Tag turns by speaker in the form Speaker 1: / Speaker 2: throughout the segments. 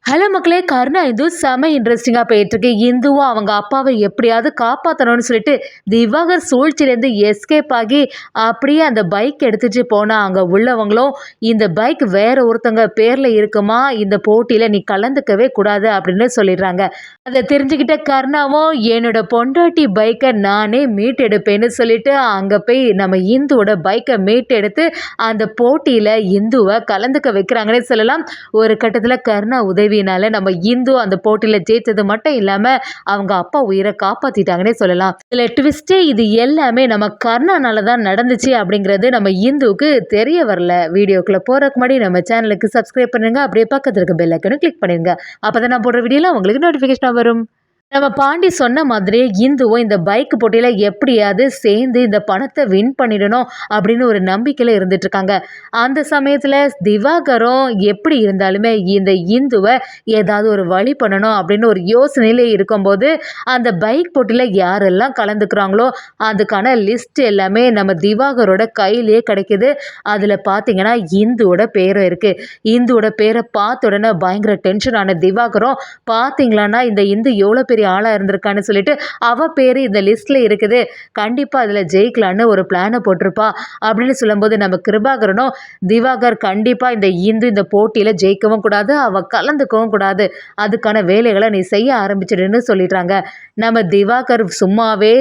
Speaker 1: Hello மக்களே! கருணா இந்து செம இன்ட்ரெஸ்டிங்கா போயிட்டுருக்கு. இந்துவும் அவங்க அப்பாவை எப்படியாவது காப்பாத்தணும்னு சொல்லிட்டு, திவாகர் சூழ்ச்சியிலேருந்து எஸ்கேப் ஆகி, அப்படியே அந்த பைக் எடுத்துட்டு போனா, அங்க உள்ளவங்களும், "இந்த பைக் வேற ஒருத்தங்க பேர்ல இருக்குமா, இந்த போட்டியில நீ கலந்துக்கவே கூடாது" அப்படின்னு சொல்லிடுறாங்க. அத தெரிஞ்சுக்கிட்ட கருணாவும், "என்னோட பொண்டாட்டி பைக்க நானே மீட்டெடுப்பேன்னு" சொல்லிட்டு, அங்க போய் நம்ம இந்துவோட பைக்க மீட்டெடுத்து, அந்த போட்டியில இந்துவ கலந்துக்க வைக்கிறாங்கன்னே சொல்லலாம். ஒரு கட்டத்தில கருணா உதவியினால நம்ம இந்து அந்த போட்டியில ஜெயிச்சது மட்டும் இல்லாம, அவங்க அப்பா உயிர காப்பாத்திட்டாங்கன்னே சொல்லலாம். இதுல ட்விஸ்ட்டே இது எல்லாமே நம்ம கருணானால தான் நடந்துச்சு அப்படிங்கிறது நம்ம இந்துவுக்கு தெரிய வரல. வீடியோக்குள்ள போறதுக்கு முன்னாடி நம்ம சேனலுக்கு சப்ஸ்கிரைப் பண்ணுங்க. அப்படியே பக்கத்துல இருக்க பெல் ஐகானை கிளிக் பண்ணிருங்க. அப்பதான் நான் போடுற வீடியோலாம் உங்களுக்கு நோட்டிஃபிகேஷனா வரும். நம்ம பாண்டி சொன்ன மாதிரியே இந்துவும் இந்த பைக் போட்டியில எப்படியாவது சேர்ந்து இந்த பணத்தை வின் பண்ணிடணும் அப்படின்னு ஒரு நம்பிக்கையில இருந்துட்டு இருக்காங்க. அந்த சமயத்துல திவாகரும் எப்படி இருந்தாலுமே இந்த இந்துவை ஏதாவது ஒரு வழி பண்ணணும் அப்படின்னு ஒரு யோசனையில இருக்கும்போது அந்த பைக் போட்டியில யாரெல்லாம் கலந்துக்கிறாங்களோ அதுக்கான லிஸ்ட் எல்லாமே நம்ம திவாகரோட கையிலேயே கிடைக்குது. அதுல பாத்தீங்கன்னா இந்துவோட பேரும் இருக்கு. இந்துவோட பேரை பார்த்த உடனே பயங்கர டென்ஷன் ஆன திவாகரும், பாத்தீங்களான்னா இந்த இந்து எவ்வளவு பெரிய ஆளா இருந்திருக்கான்னு சொல்லிட்டு அவ பேரு இந்த லிஸ்ட்ல இருக்குது, கண்டிப்பா அதுல ஜெயிக்கலான்னு ஒரு பிளானை போட்டிருப்பா அப்படின்னு சொல்லும்போது நம்ம கிருபாகரனும், திவாகர் கண்டிப்பா இந்த இந்து இந்த போட்டியில ஜெயிக்கவும் கூடாது, அவ கலந்துக்கவும் கூடாது, அதுக்கான வேலைகளை நீ செய்ய ஆரம்பிச்சிடுன்னு சொல்லிடுறாங்க. நம்ம திவாகர் சும்மாவே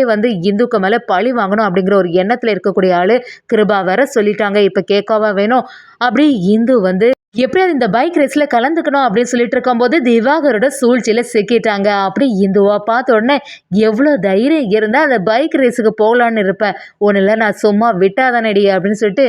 Speaker 1: இந்துக்கு மேல பழி வாங்கணும் அப்படிங்கிற ஒரு எண்ணத்துல இருக்கக்கூடிய ஆளு கிருபா வேற சொல்லிட்டாங்க. இப்ப கேட்கவா வேணும். அப்படி இந்து எப்படியாவது இந்த பைக் ரேஸ்ல கலந்துக்கணும் அப்படின்னு சொல்லிட்டு இருக்கும்போது திவாகரோட சூழ்ச்சியில சிக்கிட்டாங்க. அப்படி இந்துவா பார்த்த உடனே, எவ்வளோ தைரியம் இருந்தா அந்த பைக் ரேஸுக்கு போகலான்னு இருப்பேன், ஒன்றும் நான் சும்மா விட்டாதானடி அப்படின்னு சொல்லிட்டு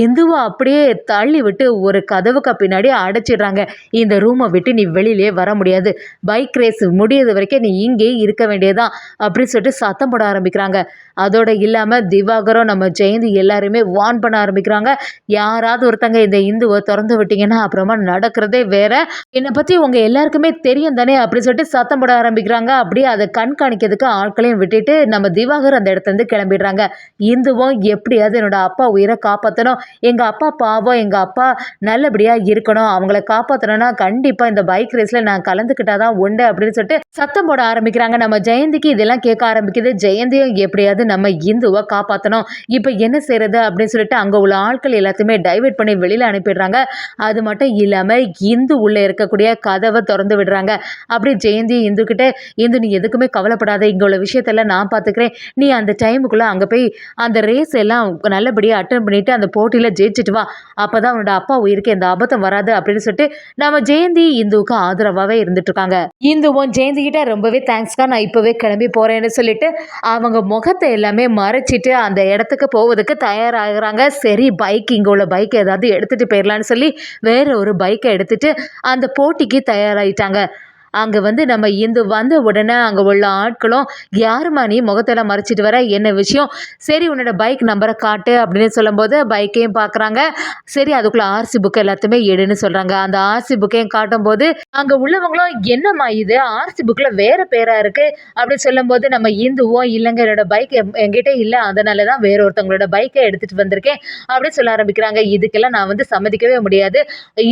Speaker 1: இந்துவை அப்படியே தள்ளி விட்டு ஒரு கதவுக்கு பின்னாடி அடைச்சிடுறாங்க. இந்த ரூமை விட்டு நீ வெளியிலே வர முடியாது, பைக் ரேஸ் முடியறது வரைக்கும் நீ இங்கேயே இருக்க வேண்டியதான் அப்படின்னு சொல்லிட்டு சத்தம் போட ஆரம்பிக்கிறாங்க. அதோட இல்லாம திவாகரும் நம்ம ஜெயந்தி எல்லாருமே வார்ன் பண்ண ஆரம்பிக்கிறாங்க. யாராவது ஒருத்தங்க இந்த இந்துவை திறந்து விட்டீங்கன்னா அப்புறமா நடக்கிறதே வேற, என்னை பத்தி உங்க எல்லாருக்குமே தெரியும் தானே அப்படின்னு சொல்லிட்டு சத்தம் போட ஆரம்பிக்கிறாங்க. அப்படியே அதை கண்காணிக்கிறதுக்கு ஆட்களையும் விட்டுட்டு நம்ம திவாகர் அந்த இடத்துல இருந்து கிளம்பிடுறாங்க. இந்துவும் எப்படியாவது என்னோட அப்பா உயிரை காப்பாற்றணும், எங்க அப்பா பாவம், எங்க அப்பா நல்லபடியா இருக்கணும், அவங்கள காப்பாற்றணும்னா கண்டிப்பா இந்த பைக் ரேஸ்ல நான் கலந்துக்கிட்டாதான் உண்டு அப்படின்னு சொல்லிட்டு சத்தம் போட ஆரம்பிக்கிறாங்க. நம்ம ஜெயந்திக்கு இதெல்லாம் கேட்க ஆரம்பிக்குது. ஜெயந்தியும் எப்படியாவது நம்ம இந்துவை காப்பாற்றணும், இப்போ என்ன செய்யறது அப்படின்னு சொல்லிட்டு அங்கே உள்ள ஆட்கள் எல்லாத்தையுமே டைவர்ட் பண்ணி வெளியில் அனுப்பிடுறாங்க. அது மட்டும் இல்லாமல் இந்து உள்ளே இருக்கக்கூடிய கதவை திறந்து விடுறாங்க. அப்படி ஜெயந்தி இந்து கிட்ட, இந்து நீ எதுக்குமே கவலைப்படாத, இங்கே உள்ள விஷயத்தெல்லாம் நான் பார்த்துக்கிறேன், நீ அந்த டைமுக்குள்ளே அங்கே போய் அந்த ரேஸ் எல்லாம் நல்லபடியாக அட்டன் பண்ணிட்டு அந்த போட்டியில் ஜெயிச்சுட்டு வா, அப்போ தான் உன்னோட அப்பா உயிருக்கு எந்த ஆபத்தும் வராது அப்படின்னு சொல்லிட்டு நம்ம ஜெயந்தி இந்துவுக்கு ஆதரவாகவே இருந்துட்டு இருக்காங்க. இந்துவும் ஜெயந்தி கிட்ட ரொம்பவே தேங்க்ஸ்க்கா, நான் இப்போவே கிளம்பி போகிறேன்னு சொல்லிட்டு அவங்க முகத்தை எல்லாமே மறைச்சிட்டு அந்த இடத்துக்கு போவதுக்கு தயாராகிறாங்க. சரி பைக், இங்கே உள்ள பைக் ஏதாவது எடுத்துகிட்டு போயிடலான்னு சொல்லி வேற ஒரு பைக்கை எடுத்துட்டு அந்த போட்டிக்கு தயாராகிட்டாங்க. அங்கே நம்ம இந்து வந்த உடனே அங்கே உள்ள ஆட்களும், யாருமா நீ முகத்தெல்லாம் மறைச்சிட்டு வர, என்ன விஷயம், சரி உன்னோட பைக் நம்பரை காட்டு அப்படின்னு சொல்லும்போது பைக்கையும் பார்க்குறாங்க. சரி அதுக்குள்ளே ஆர்சி புக் எல்லாத்தையுமே எடுன்னு சொல்கிறாங்க. அந்த ஆர்சி புக்கையும் காட்டும்போது அங்கே உள்ளவங்களும், என்னம்மா இது ஆர்சி புக்கில் வேற பேராக இருக்குது அப்படின்னு சொல்லும்போது நம்ம இந்துவும், இல்லைங்க என்னோட பைக் என்கிட்ட இல்லை, அதனால தான் வேற ஒருத்தவங்களோட பைக்கை எடுத்துகிட்டு வந்திருக்கேன் அப்படின்னு சொல்ல ஆரம்பிக்கிறாங்க. இதுக்கெல்லாம் நான் சம்மதிக்கவே முடியாது,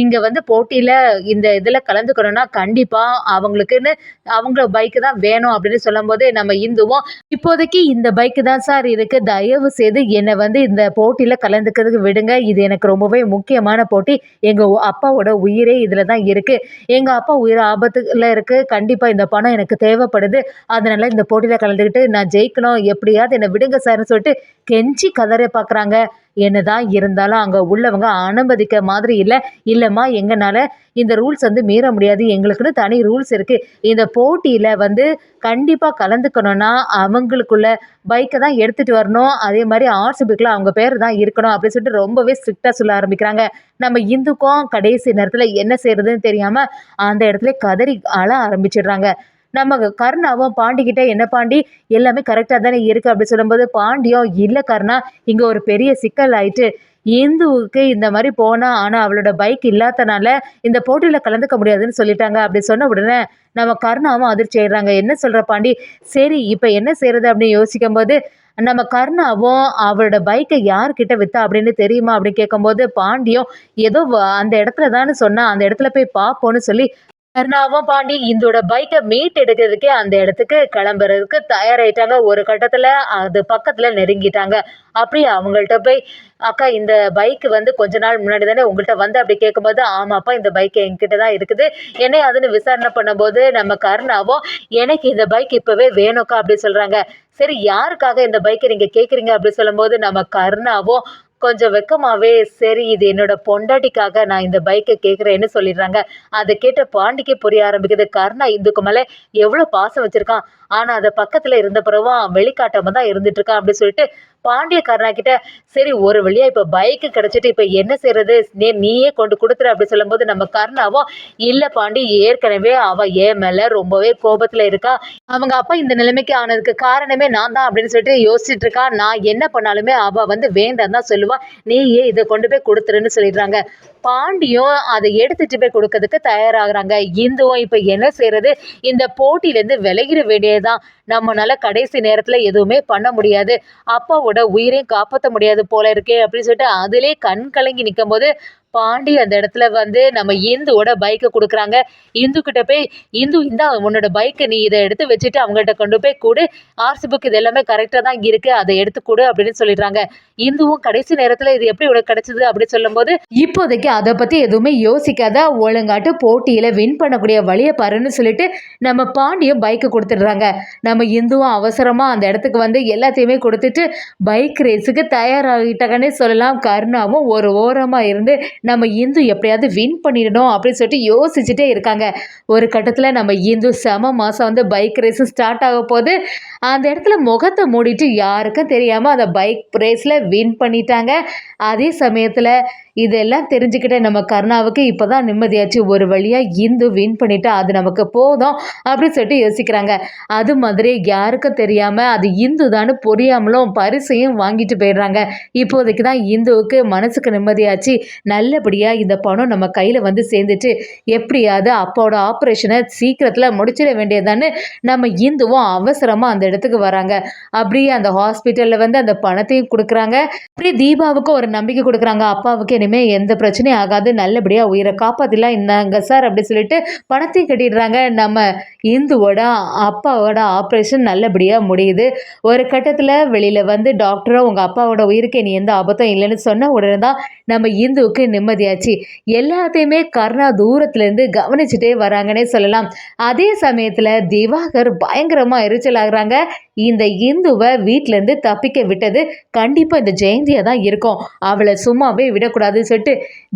Speaker 1: இங்கே போட்டியில் இந்த இதில் கலந்துக்கணும்னா கண்டிப்பாக அவங்களுக்குன்னு அவங்க பைக்கு தான் வேணும் அப்படின்னு சொல்லும்போது நம்ம இந்துவும், இப்போதைக்கு இந்த பைக்கு தான் சார் இருக்கு, தயவு செய்து என்னை இந்த போட்டியில கலந்துக்கிறதுக்கு விடுங்க, இது எனக்கு ரொம்பவே முக்கியமான போட்டி, எங்க அப்பாவோட உயிரே இதுல தான் இருக்கு, எங்க அப்பா உயிர் ஆபத்துல இருக்கு, கண்டிப்பா இந்த பணம் எனக்கு தேவைப்படுது, அதனால இந்த போட்டியில கலந்துக்கிட்டு நான் ஜெயிக்கணும், எப்படியாவது என்னை விடுங்க சார்னு சொல்லிட்டு கெஞ்சி கதற பாக்குறாங்க. என்னதான் இருந்தாலும் அங்க உள்ளவங்க அனுமதிக்க மாதிரி இல்லை. இல்லைம்மா எங்கனால இந்த ரூல்ஸ் மீற முடியாது, எங்களுக்குன்னு தனி ரூல்ஸ் இருக்கு, இந்த போட்டியில கண்டிப்பா கலந்துக்கணும்னா அவங்களுக்குள்ள பைக்கை தான் எடுத்துட்டு வரணும், அதே மாதிரி ஆர்சிபிக்கில் அவங்க பேர் தான் இருக்கணும் அப்படின்னு சொல்லிட்டு ரொம்பவே ஸ்ட்ரிக்டா சொல்ல ஆரம்பிக்கிறாங்க. நம்ம இந்துக்கும் கடைசி நேரத்துல என்ன செய்யறதுன்னு தெரியாம அந்த இடத்துல கதறி அழ ஆரம்பிச்சிடுறாங்க. நம்ம கருணாவும் பாண்டிக்கிட்ட, என்ன பாண்டி எல்லாமே கரெக்டாக தானே இருக்குது அப்படி சொல்லும்போது பாண்டியும், இல்லை கருணா இங்கே ஒரு பெரிய சிக்கல் ஆயிட்டு, இந்துவுக்கு இந்த மாதிரி போனா ஆனால் அவளோட பைக் இல்லாதனால இந்த போட்டியில் கலந்துக்க முடியாதுன்னு சொல்லிட்டாங்க அப்படி சொன்ன உடனே நம்ம கருணாவும் அதிர்ச்சி ஆயிடுறாங்க. என்ன சொல்கிற பாண்டி, சரி இப்போ என்ன செய்கிறது அப்படின்னு யோசிக்கும் போது நம்ம கருணாவும், அவளோட பைக்கை யார்கிட்ட வித்தா அப்படின்னு தெரியுமா அப்படின்னு கேட்கும்போது பாண்டியும், ஏதோ அந்த இடத்துல தானே சொன்னா, அந்த இடத்துல போய் பார்ப்போன்னு சொல்லி கருணாவும் பாண்டி இந்தோட பைக்கை மீட் எடுக்கிறதுக்கே அந்த இடத்துக்கு கிளம்புறதுக்கு தயாராயிட்டாங்க. ஒரு கட்டத்துல அது பக்கத்துல நெருங்கிட்டாங்க. அப்படியே அவங்கள்ட்ட போய், "அக்கா இந்த பைக் வந்து கொஞ்ச நாள் முன்னாடி தானே உங்கள்ட்ட வந்து" அப்படி கேட்கும்போது, "ஆமாப்பா இந்த பைக் என்கிட்ட தான் இருக்குது. என்ன அதுன்னு விசாரணை பண்ணும்போது நம்ம கருணாவும், "எனக்கு இந்த பைக் இப்பவே வேணும்க்கா" அப்படி சொல்றாங்க. சரி யாருக்காக இந்த பைக்கை நீங்க கேட்குறீங்க அப்படி சொல்லும்போது, நம்ம கருணாவும் கொஞ்சம் வெட்கமாவே, "சரி இது என்னோட பொண்டாட்டிக்காக நான் இந்த பைக்க கேட்குறேன்னு" சொல்லிடுறாங்க. அத கேட்ட பாண்டிக்கே புரிய ஆரம்பிக்குது. கருணா இந்துக்கு மேல எவ்வளோ பாசம் வச்சிருக்கான். ஆனா அத பக்கத்துல இருந்த பிறகும் வெளிக்காட்டாம தான் இருந்துட்டு இருக்கான் அப்படின்னு சொல்லிட்டு பாண்டிய கருணா கிட்ட, "சரி ஒரு வழியா இப்ப பைக்கு கிடைச்சிட்டு இப்ப என்ன செய்றது? நீயே கொண்டு குடுத்துரு" அப்படி சொல்லும்போது நம்ம கருணாவும், "இல்ல பாண்டி ஏற்கனவே அவ என் மேல ரொம்பவே கோபத்துல இருக்கா. அவங்க அப்பா இந்த நிலைமைக்கு ஆனதுக்கு காரணமே நான் தான் அப்படின்னு சொல்லிட்டு யோசிச்சுட்டு இருக்கா. நான் என்ன பண்ணாலுமே அவ வந்து வேண்டான்னு தான் சொல்லுவா. நீயே இத கொண்டு போய் குடுத்துருன்னு" சொல்லிடுறாங்க. பாண்டியும் அதை எடுத்துட்டு போய் கொடுக்கறதுக்கு தயாராகுறாங்க. இந்துவும் இப்ப என்ன செய்றது? இந்த போட்டியிலேருந்து விலகிட வேண்டியதுதான். நம்மனால கடைசி நேரத்துல எதுவுமே பண்ண முடியாது. அப்பாவோட உயிரையும் காப்பாத்த முடியாது போல இருக்கே அப்படின்னு சொல்லிட்டு அதிலே கண் கலங்கி நிக்கும்போது, பாண்டி அந்த இடத்துல வந்து நம்ம இந்துவோட பைக்க குடுக்குறாங்க. இந்து கிட்ட போய், "இந்து இந்தா உன்னோட பைக்க நீ இத எடுத்து வச்சுட்டு அவங்கள்ட்ட கொண்டு போய் குடு. ஆர்சி புக் இது எல்லாமே கரெக்ட்டா தான் இருக்கு. அத எடுத்து குடு" அப்படின்னு சொல்லிடுறாங்க. இந்துவும் கடைசி நேரத்துல இது எப்படி உனக்கு கிடைச்சது அப்படி சொல்லும்போது, இப்போதைக்கு அத பத்தி எதுவுமே யோசிக்காத, ஒழுங்காட்டு போட்டியில வின் பண்ணக்கூடிய வழிய பாருன்னு சொல்லிட்டு நம்ம பாண்டியும் பைக்க குடுத்துடுறாங்க. நம்ம இந்துவும் அவசரமா அந்த இடத்துக்கு வந்து எல்லாத்தையுமே குடுத்துட்டு பைக் ரேஸுக்கு தயாராகிட்டாங்கன்னே சொல்லலாம். கருணாவும் ஒரு ஓரமா இருந்து நம்ம இந்து எப்படியாவது வின் பண்ணிடணும் அப்படின்னு சொல்லிட்டு யோசிச்சுட்டே இருக்காங்க. ஒரு கட்டத்துல நம்ம இந்து செம மாசம் வந்து பைக் ரேஸ் ஸ்டார்ட் ஆக போது அந்த இடத்துல முகத்தை மூடிட்டு யாருக்கும் தெரியாம அந்த பைக் ரேஸ்ல வின் பண்ணிட்டாங்க. அதே சமயத்துல இதெல்லாம் தெரிஞ்சுக்கிட்ட நம்ம கருணாவுக்கு இப்பதான் நிம்மதியாச்சு. ஒரு வழியா இந்து வின் பண்ணிட்டா அது நமக்கு போதும் அப்படின்னு சொல்லிட்டு யோசிக்கிறாங்க. அது மாதிரி யாருக்கும் தெரியாம அது இந்து தான்னு புரியாமலும் பரிசையும் வாங்கிட்டு போயிடுறாங்க. இப்போதைக்கு தான் இந்துவுக்கு மனசுக்கு நிம்மதியாச்சு. நல்லபடியா இந்த பணம் நம்ம கையில வந்து சேர்ந்துட்டு எப்படியாவது அப்பாவோட ஆப்ரேஷனை சீக்கிரத்துல முடிச்சிட வேண்டியதான்னு நம்ம இந்துவும் அவசரமா அந்த இடத்துக்கு வராங்க. அப்படியே அந்த ஹாஸ்பிட்டல்ல வந்து அந்த பணத்தையும் கொடுக்குறாங்க. அப்படியே தீபாவுக்கு ஒரு நம்பிக்கை கொடுக்குறாங்க. அப்பாவுக்கு இனிமே எந்த பிரச்சனையும் ஆகாது. நல்லபடியா உயிரை காப்பாத்திலாம் இந்தாங்க சார் அப்படி சொல்லிட்டு பணத்தையும் கட்டிடுறாங்க. நம்ம இந்துவோட அப்பாவோட ஆப்ரேஷன் நல்லபடியா முடியுது. ஒரு கட்டத்துல வெளியில வந்து டாக்டரும் உங்க அப்பாவோட உயிருக்கு இனி எந்த ஆபத்தும் இல்லைன்னு சொன்ன உடனே தான் நம்ம இந்துவுக்கு நிம்மதியாச்சு. எல்லாத்தையுமே கருணா தூரத்துல இருந்து கவனிச்சுட்டே வராங்கன்னே சொல்லலாம். அதே சமயத்துல திவாகர் பயங்கரமா எரிச்சல் ஆகுறாங்க. இந்த இந்துவை வீட்ல இருந்து தப்பிக்க விட்டது கண்டிப்பா இந்த ஜெயந்தியா தான் இருக்கும். அவளை சும்மாவே விடக்கூடாதுன்னு சொல்லிட்டு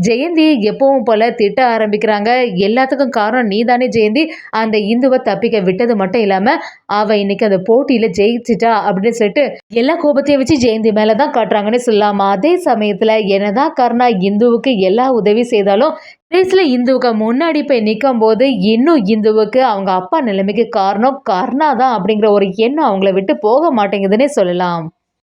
Speaker 1: ஜெயந்தியை எப்பவும் போல திட்ட ஆரம்பிக்கிறாங்க. எல்லாத்துக்கும் காரணம் நீதானே ஜெயந்தி. அந்த இந்துவை தப்பிக்க விட்டது மட்டும் இல்லாம அவ இன்னைக்கு அந்த போட்டியில ஜெயிச்சிட்டா அப்படின்னு சொல்லிட்டு எல்லா கோபத்தையும் வச்சு ஜெயந்தி மேலதான் காட்டுறாங்கன்னு சொல்லலாம். அதே சமயத்துல என்னதான் கருணா இந்துவுக்கு எல்லா உதவி செய்தாலும் ரேஸ்ல இந்துவுக்கு முன்னாடி போய் நிற்கும் போது இன்னும் இந்துவுக்கு அவங்க அப்பா நிலைமைக்கு காரணம் கருணா தான் அப்படிங்கிற ஒரு எண்ணம் அவங்கள விட்டு போக மாட்டேங்குதுன்னே சொல்லலாம்.